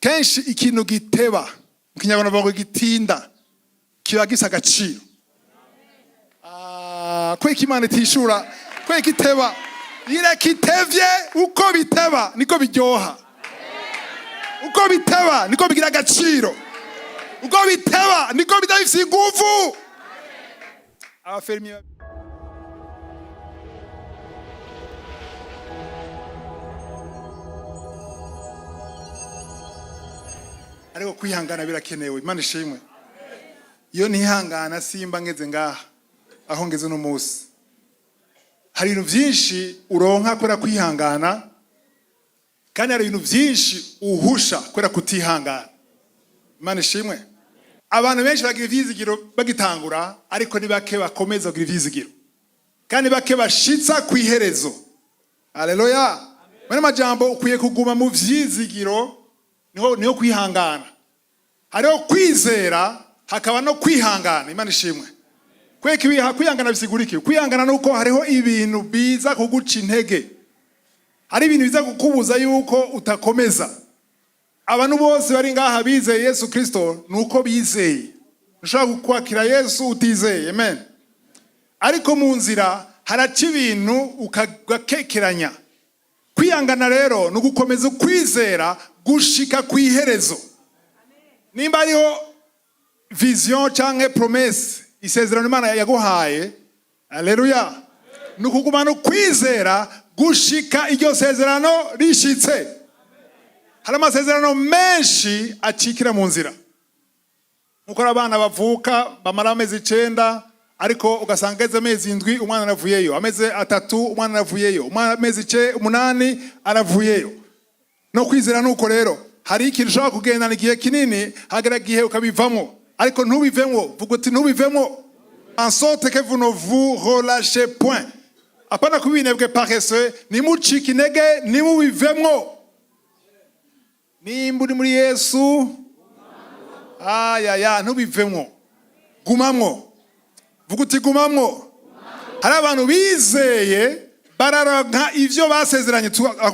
kenshi ikintu giteba mu Kinyarwanda bavuga gitinda kiba gisa agaciro. Kweka Imana itishura, kweka iteba, ireka itevye, uko biteba niko biryoha, uko biteba niko bigira agaciro, uko biteba niko bidafise inguvu. Abafermier ariko kwihangana birakenewe. Imana ishimwe. Iyo ntihangana simba ngeze ngaha aho ngeze no munsi. Hari ibintu byinshi uronka kubera kwihangana, kandi hari ibintu byinshi uhusha kubera kutihangana. Imana ishimwe. Abantu benshi bagira ivyizigiro bagitangura, ariko ni bake bakomeza kugira ivyizigiro, kandi bake bashitsa kwiherezo. Haleluya. Muri majambo ukwiye kuguma mu vyizigiro, niho kwihangana. Hariho kwizera, hakaba no kwihangana. Imana ishimwe. Kwihangana bisiguriki. Kwihangana nuko hariho ibintu biza kuguca intege, hari ibintu biza kukubuza yuko utakomeza. Abantu bose bari ngaha bizeye Yesu Kristo nuko bizeye. Ushobora kwakira Yesu utizeye. Amen. Ariko mu nzira haraca ibintu ukakekeranya. Kwihangana rero no gukomeza kwizera gushika kwiherezo. Nimba ariho vision canke promesse isezerano Imana yaguhaye, haleluya, nukuguma no kwizera gushika iryo sezerano rishitse. Hari amasezerano menshi acikira mu nzira. Nuko abana bavuka bamara amezi 9, ariko ugasanga geze amezi 7 umwana aravuyeyo, amezi 3 umwana aravuyeyo, amezi 8 aravuyeyo. No kwizera nuko rero hari ikintu ushobora kugendana igihe kinini, hagera gihe ukabivamo, ariko ntubivemo. Vuga uti ntubivemo. En sorte que vous ne vous relâchez point. Apana kubinebwe paresseux, nimucika intege, nimubivemo. Nimba uri muri Yesu, ntubivemo, gumamwo. Vuga uti gumamwo. Hari abantu bizeye bararonka ivyo basezeranye,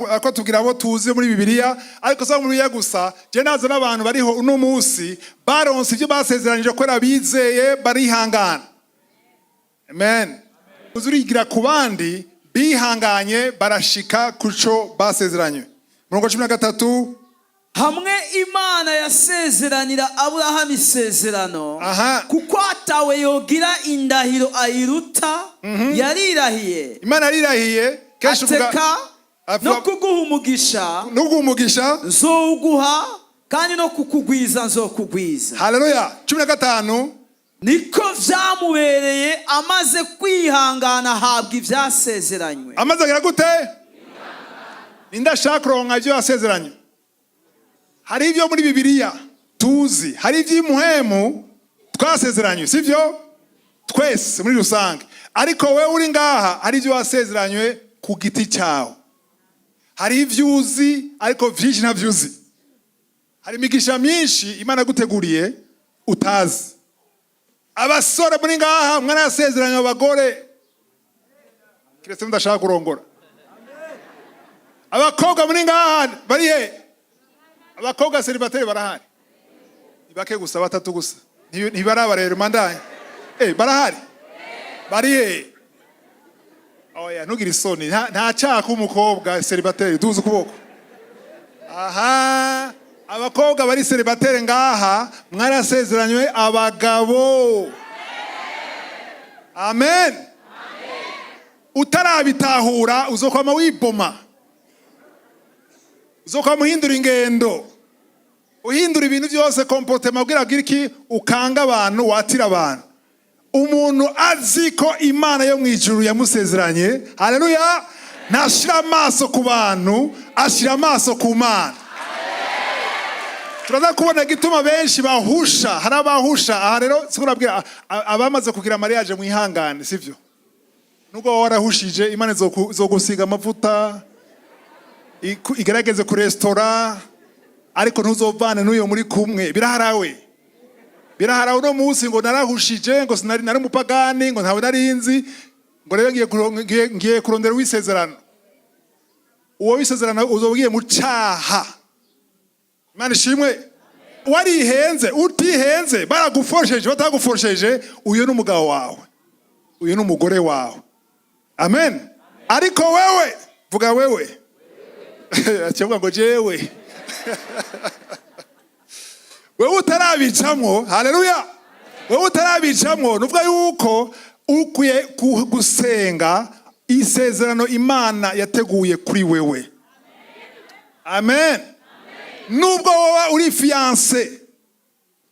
ako tubwira abo tuzi muri Bibiliya, ariko sa muri Bibiliya gusa. Je nazo n'abantu bariho uno munsi baronse ivyo basezeranyije ko bizeye barihangana. Amen. Uzurigira ku bandi bihanganye barashika kuco basezeranye. Murongo 13. Hamwe Imana yasezeranira Abrahamu isezerano, kuko atawe yogira indahiro ayiruta, yarirahiye. Imana yarirahiye kesho vuga no kuguha umugisha, nzowuguha, kandi no kukugwiza nzokugwiza. Haleluya. 15. Niko vyamubereye amaze kwihangana habwa ivyasezeranywe. Amaze agira gute? Nindashaka kuronka ivyo yasezeranye. Hari ivyo muri Bibiliya tuzi, hari ivy'impuhemu twasezeranywe, sivyo? Twese muri rusange. Ariko wewe uri ngaha hari ivyo wasezeranywe ku giti cyawe. Hari ivyo uzi ariko vyinshi ntavyuzi. Hari imigisha myinshi Imana guteguriye utazi. Abasore muri ngaha mwana yasezeranywe abagore, kiretse mudashaka kurongora. Abakobwa muri ngaha bari he? Abakobwa celibateri barahari. Ibake gusa 3 gusa. Ntibaraba rero mandanye. Barahari. Bari he? Oya nugira isoni. Nta cyaka umukobwa celibateri duze kuboko. Aha. Abakobwa bari celibateri ngaha mwarasezeranywe abagabo. Amen. Utarabitahura uzokwama wiboma. Uzokwama uhindura ingendo. Uhindura ibintu byose comportement ugira iki ukanga abantu watira abantu. Umuntu azi ko Imana yo mwijuru yamusezeranye, haleluya, ntashira amaso ku bantu, ashira amaso ku Mana. Turaza kubona gituma benshi bahusha, hari abahusha. Aha rero sikurabwira abamaze kugira mariage mwihangane, sivyo? Nuko warahushije Imana zogusiga amavuta, igerageze ku restaurant, ariko ntuzovane n'uyo muri kumwe. Biraharawe no munsi ngo narahushije, ngo sinari nari umupagani, ngo ntawe narinzi, ngo rero ngiye kurondera wisezerano. Uwo wisezerano uzogiye mu cyaha. Imana ishimwe. Warihenze utihenze baragufosheje batagufosheje, uyu ni umugabo wawe, uyu ni umugore wawe. Amen. Ariko wewe vuga wewe acyangwa ngo jewe wewe utarabicamwo. Haleluya. Wewe utarabicamwo nuvuga yuko ukwiye gusenga isezerano Imana yateguye kuri wewe. Amen. Nubwo wowe uri fiancé,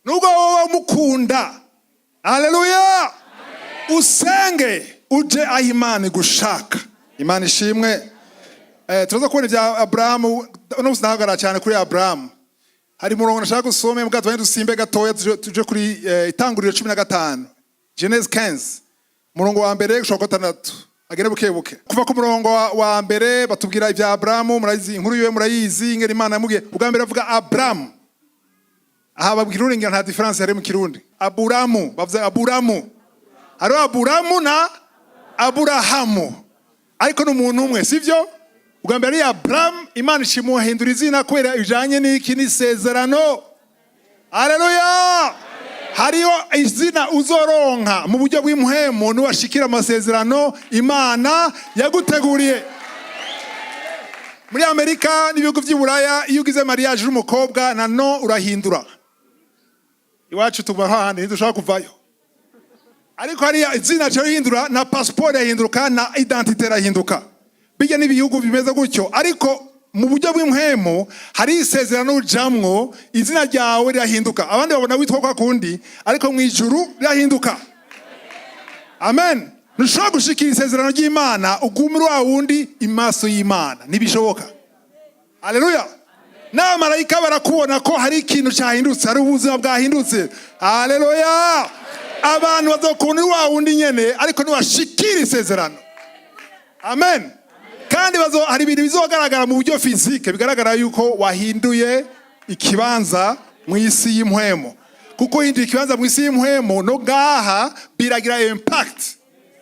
nubwo wowe umukunda, haleluya, usenge uje aho Imana igushaka. Imana ishimwe. Turaza kubona ibya Abrahamu, no usnahagara cyane kuri Abrahamu. Hari murongo nashaka gusome mbwa twende dusimbe gatoya tuje kuri itanguriro 15, Genesis 15, murongo wa mbere gushaka 6 agere bukebuke. Kuva ku murongo wa mbere batubwira ibya Abrahamu, murayizi inkuru yiwe, murayizi ingeri Imana yamubwiye. Ubwa mbere avuga Abrahamu, aha babwira uringa nta difference yari mu Kirundi. Aburamu bavuze Aburamu, hari Aburamu na Aburahamu, ariko n'umuntu umwe, sivyo? Ubwa mbere ari Abrahamu, Imana ishimuhindura izina kwera ijanye n'iki n'isezerano. Haleluya. Hariyo izina uzoronka mu buryo bw'impuhemu niwashikira amasezerano Imana yaguteguriye. Muri Amerika n'ibihugu by'Iburaya iyo ugize mariage n'umukobwa na no urahindura. Iwacu tuba hahandi ntidushaka kuvayo. Ariko hari izina cyo hindura na passport yahinduka na identité irahinduka. Bijya n'ibihugu bimeze gutyo, ariko mu buryo bw'impuhemu hari isezerano ujamwo izina ryawe rirahinduka. Abandi babona witwa kwa kundi, ariko mu ijuru rirahinduka. Amen. Nushaka gushikira isezerano ry'Imana ugumira wa wundi imaso y'Imana nibishoboka. Haleluya. Na marayika barakubona ko hari ikintu cyahindutse, hari ubuzima bwahindutse. Haleluya. Abantu bazokunda wa wundi nyene, ariko niwashikira isezerano. Amen. Kandi hari ibintu bizogaragara mu buryo physique, bigaragara yuko wahinduye ikibanza mu isi y'impuhemo. Kuko hinduye ikibanza mu isi y'impuhemo no gaha biragira impact